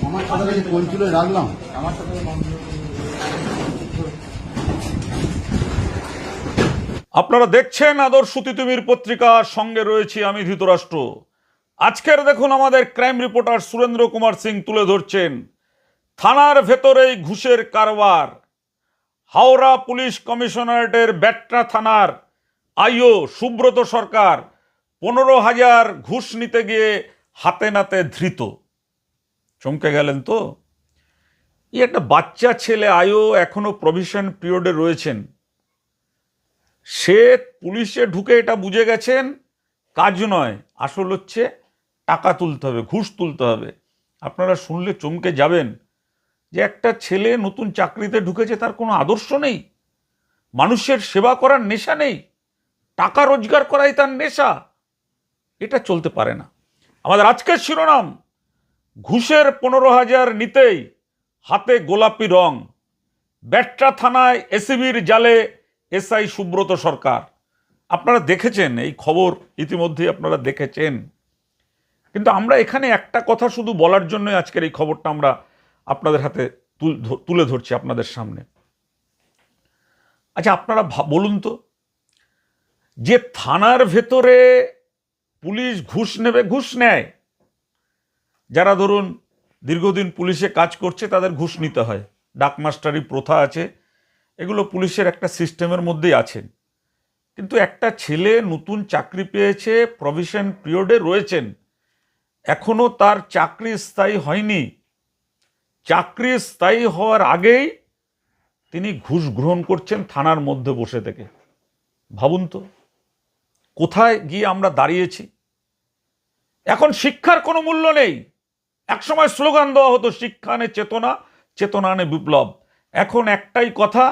আমার কথা কাছে কোন ছিল রাখলাম আমার সাথে আপনারা দেখছেন আদর্শ তিতুমির পত্রিকা, সঙ্গে রয়েছি আমি ধৃতরাষ্ট্র। আজকের দেখুন আমাদের ক্রাইম রিপোর্টার সুরেন্দ্র কুমার সিং তুলে ধরছেন থানার ভেতরেই ঘুষের কারবার। হাওড়া পুলিশ কমিশনারেটের ব্যাট্রা থানার আইও সুব্রত সরকার 15,000 ঘুষ নিতে গিয়ে হাতে নাতে ধৃত। চমকে গেলেন তো? এই একটা বাচ্চা ছেলে আইও এখনো প্রভিশন পিরিয়ডে রয়েছেন। সে পুলিশে ঢুকে এটা বুঝে গেছেন কাজ নয়, আসল হচ্ছে টাকা তুলতে হবে, ঘুষ তুলতে হবে। আপনারা শুনলে চমকে যাবেন যে একটা ছেলে নতুন চাকরিতে ঢুকেছে, তার কোনো আদর্শ নেই, মানুষের সেবা করার নেশা নেই, টাকা রোজগার করাই তার নেশা। এটা চলতে পারে না। আমাদের আজকের শিরোনাম, ঘুষের 15,000 নিতেই হাতে গোলাপি রং, ব্যাট্রা থানায় এসিবির জালে এসআই সুব্রত সরকার। আপনারা দেখেছেন এই খবর, ইতিমধ্যেই আপনারা দেখেছেন, কিন্তু আমরা এখানে একটা কথা শুধু বলার জন্য আজকের এই খবরটা আমরা আপনাদের হাতে তুলে ধরছি আপনাদের সামনে। আচ্ছা, আপনারা বলুন তো, যে থানার ভেতরে পুলিশ ঘুষ নেবে, ঘুষ নেয়, যারা ধরুন দীর্ঘদিন পুলিশে কাজ করছে তাদের ঘুষ নিতে হয়, ডাকমাস্টারি প্রথা আছে, এগুলো পুলিশের একটা সিস্টেমের মধ্যেই আছেন। কিন্তু একটা ছেলে নতুন চাকরি পেয়েছে, প্রভিশন পিরিয়ডে রয়েছেন, এখনো তার চাকরি স্থায়ী হয়নি। চাকরি স্থায়ী হওয়ার আগেই তিনি ঘুষ গ্রহণ করছেন থানার মধ্যে বসে থেকে। ভাবুন তো কোথায় গিয়ে আমরা দাঁড়িয়েছি। এখন শিক্ষার কোনো মূল্য নেই। একসময় স্লোগান দেওয়া হতো, শিক্ষা আনে চেতনা, চেতনা আনে বিপ্লব। এখন একটাই কথা,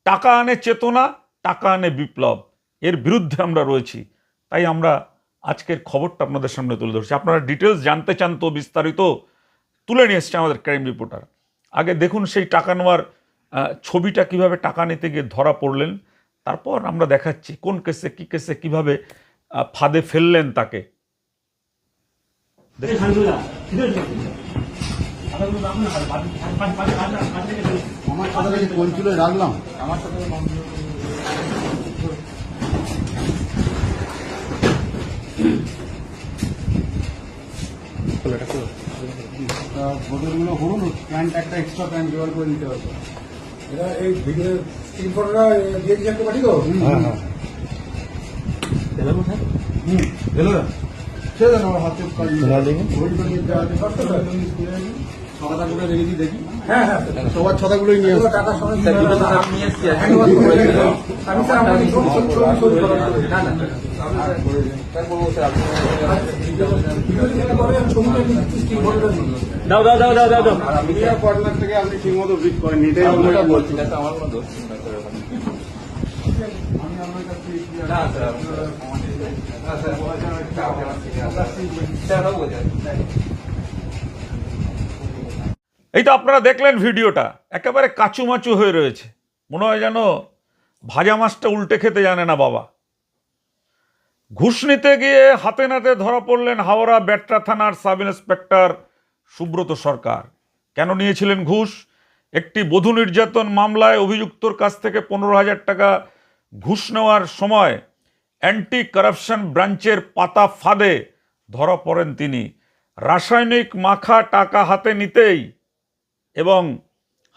টাকা আনে চেতনা, টাকা আনে বিপ্লব। এর বিরুদ্ধে আমরা রয়েছি। তাই আমরা আজকের খবরটা আপনাদের সামনে তুলে ধরছি। আপনারা ডিটেলস জানতে চান তো বিস্তারিত, তুলে নিয়ে এসছে আমাদের ক্রাইম রিপোর্টার। আগে দেখুন সেই টাকা নেওয়ার ছবিটা, কিভাবে টাকা নিতে গিয়ে ধরা পড়লেন, তারপর আমরা দেখাচ্ছি কোন কেসে কি কেসে কিভাবে ফাঁদে ফেললেন তাকে। আমার কথা কাছে কোন ছিল রাখলাম আমার সাথে ফটোগুলো হরুন, প্যান্ট একটা এক্সট্রা প্যান্ট জোগাড় করে নিতে হবে। এরা এই ভিডিও স্ক্রিন ফটোটা দিয়ে দিচ্ছে একটা পাঠিয়ে দাও। হ্যাঁ হ্যাঁ গেল না সে যেন আমার হাতে ছাতাগুলো রেখে দিই, দেখি। হ্যাঁ হ্যাঁ সবার ছাতাগুলোই নিয়ে আসো। টাকা সমেত নিয়ে এসছি। আমি স্যার আমাকে ছবি দাও দাও দাও দাও দাও দাও। মিডিয়া পার্টনার থেকে আপনি ঠিক মতো ব্রিফ করেন, এটাই আমরা বলছি। আমার কোনো দোষ নেই। আমি আপনার কাছে এই তো আপনারা দেখলেন ভিডিওটা, একেবারে কাচুমাচু হয়ে রয়েছে, মনে হয় যেন ভাজা মাছটা উল্টে খেতে জানে না বাবা। ঘুষ নিতে গিয়ে হাতে নাতে ধরা পড়লেন হাওড়া ব্যাট্রা থানার সাব ইন্সপেক্টর সুব্রত সরকার। কেন নিয়েছিলেন ঘুষ? একটি বধূ নির্যাতন মামলায় অভিযুক্তর কাছ থেকে 15,000 টাকা ঘুষ নেওয়ার সময় অ্যান্টি কারাপশন ব্রাঞ্চের পাতা ফাঁদে ধরা পড়েন তিনি। রাসায়নিক মাখা টাকা হাতে নিতেই এবং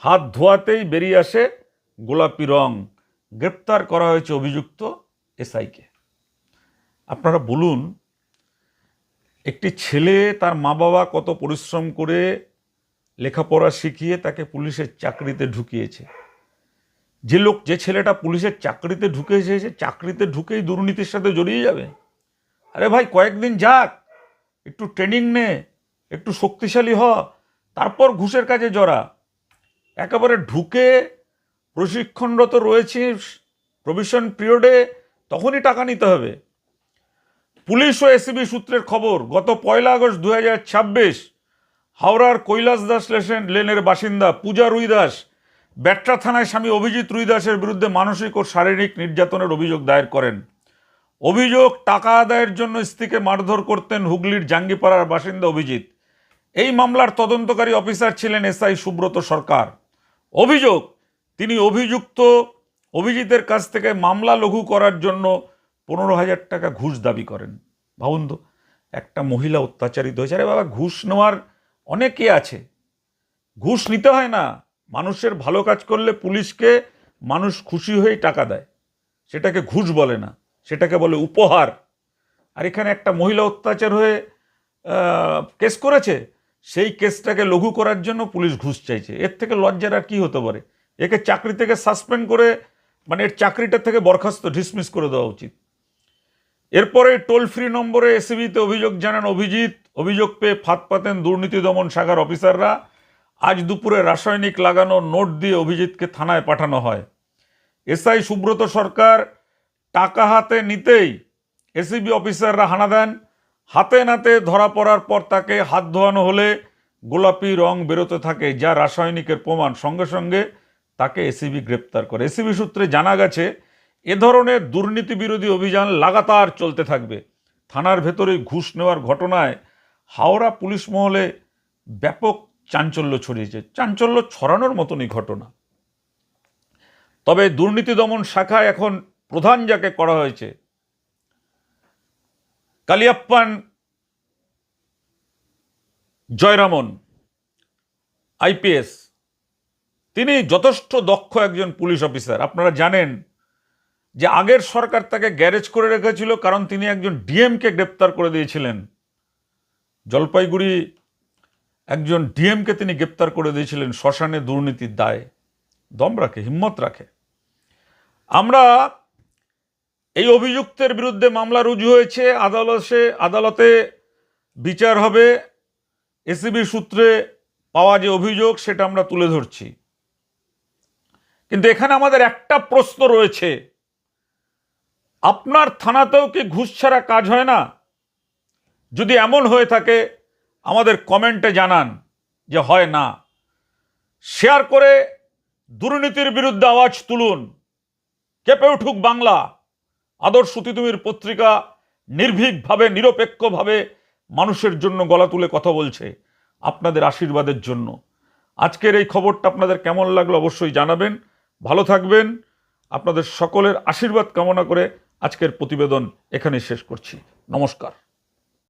হাত ধোয়াতেই বেরিয়ে আসে গোলাপি রং। গ্রেপ্তার করা হয়েছে অভিযুক্ত এসআইকে। আপনারা বলুন, একটি ছেলে তার মা বাবা কত পরিশ্রম করে লেখাপড়া শিখিয়ে তাকে পুলিশের চাকরিতে ঢুকিয়েছে। যে ছেলেটা পুলিশের চাকরিতে ঢুকেছে, সে চাকরিতে ঢুকেই দুর্নীতির সাথে জড়িয়ে যাবে? আরে ভাই, কয়েকদিন যাক, একটু ট্রেনিং নে, একটু শক্তিশালী হ, তারপর ঘুষের কাজে জড়া। একেবারে ঢুকে প্রশিক্ষণরত রয়েছিস, প্রভিশন পিরিয়ডে, তখনই টাকা নিতে হবে। পুলিশ ও এসিবি সূত্রের খবর, গত 1 আগস্ট 2026 হাওড়ার কৈলাস দাস লেনের বাসিন্দা পূজা রুই দাস ব্যাট্রা থানায় স্বামী অভিজিৎ রুই দাসের বিরুদ্ধে মানসিক ও শারীরিক নির্যাতনের অভিযোগ দায়ের করেন। অভিযোগ, টাকা আদায়ের জন্য স্ত্রীকে মারধর করতেন হুগলির জাঙ্গিপাড়ার বাসিন্দা অভিজিৎ। এই মামলার তদন্তকারী অফিসার ছিলেন এসআই সুব্রত সরকার। অভিযোগ, তিনি অভিজিতের কাছ থেকে মামলা লঘু করার জন্য 15,000 টাকা ঘুষ দাবি করেন। ভাবুন তো, একটা মহিলা অত্যাচারিত হয়েছে। আরে বাবা, ঘুষ নেওয়ার অনেকে আছে, ঘুষ নিতে হয় না। মানুষের ভালো কাজ করলে পুলিশকে মানুষ খুশি হয়েই টাকা দেয়, সেটাকে ঘুষ বলে না, সেটাকে বলে উপহার। আর এখানে একটা মহিলা অত্যাচার হয়ে কেস করেছে, সেই কেসটাকে লঘু করার জন্য পুলিশ ঘুষ চাইছে। এর থেকে লজ্জার আর কি হতে পারে? একে চাকরি থেকে সাসপেন্ড করে, মানে এর চাকরিটা থেকে বরখাস্ত, ডিসমিস করে দেওয়া উচিত। এরপরে টোল ফ্রি নম্বরে এসিবিতে অভিযোগ জানান অভিজিৎ। অভিযোগ পেয়ে ফাঁদ পাতেন দুর্নীতি দমন শাখার অফিসাররা। আজ দুপুরে রাসায়নিক লাগানো নোট দিয়ে অভিজিৎকে থানায় পাঠানো হয়। এসআই সুব্রত সরকার টাকা হাতে নিতেই এসিবি অফিসাররা হানা দেন। হাতে নাতে ধরা পড়ার পর তাকে হাত ধোয়ানো হলে গোলাপি রং বেরোতে থাকে, যা রাসায়নিকের প্রমাণ। সঙ্গে সঙ্গে তাকে এসিবি গ্রেপ্তার করে। এসিবি সূত্রে জানা গেছে, এ ধরনের দুর্নীতি বিরোধী অভিযান লাগাতার চলতে থাকবে। থানার ভেতরে ঘুষ নেওয়ার ঘটনায় হাওড়া পুলিশ মহলে ব্যাপক চাঞ্চল্য ছড়িয়েছে। চাঞ্চল্য ছড়ানোর মতনই ঘটনা। তবে দুর্নীতি দমন শাখায় এখন প্রধান যাকে করা হয়েছে, কালিয়াপ্পান জয়রামন আইপিএস, তিনি যথেষ্ট দক্ষ একজন পুলিশ অফিসার। আপনারা জানেন যে আগের সরকার তাকে গ্যারেজ করে রেখেছিল, কারণ তিনি একজন ডিএমকে গ্রেপ্তার করে দিয়েছিলেন। জলপাইগুড়ি একজন ডিএমকে তিনি গ্রেপ্তার করে দিয়েছিলেন শ্মশানে দুর্নীতির দায়ে। দম রাখে, হিম্মত রাখে। আমরা এই অভিযুক্তের বিরুদ্ধে মামলা রুজু হয়েছে, আদালতে বিচার হবে। এসিবি সূত্রে পাওয়া যে অভিযোগ সেটা আমরা তুলে ধরছি। কিন্তু এখানে আমাদের একটা প্রশ্ন রয়েছে, আপনার থানাতেও কি ঘুষ ছাড়া কাজ হয় না? যদি এমন হয়ে থাকে আমাদের কমেন্টে জানান যে হয় না। শেয়ার করে দুর্নীতির বিরুদ্ধে আওয়াজ তুলুন। কেঁপে উঠুক বাংলা। আদর্শ তিতুমির পত্রিকা নির্ভীকভাবে, নিরপেক্ষভাবে মানুষের জন্য গলা তুলে কথা বলছে, আপনাদের আশীর্বাদের জন্য। আজকের এই খবরটা আপনাদের কেমন লাগলো অবশ্যই জানাবেন। ভালো থাকবেন। আপনাদের সকলের আশীর্বাদ কামনা করে আজকের প্রতিবেদন এখানেই শেষ করছি। নমস্কার।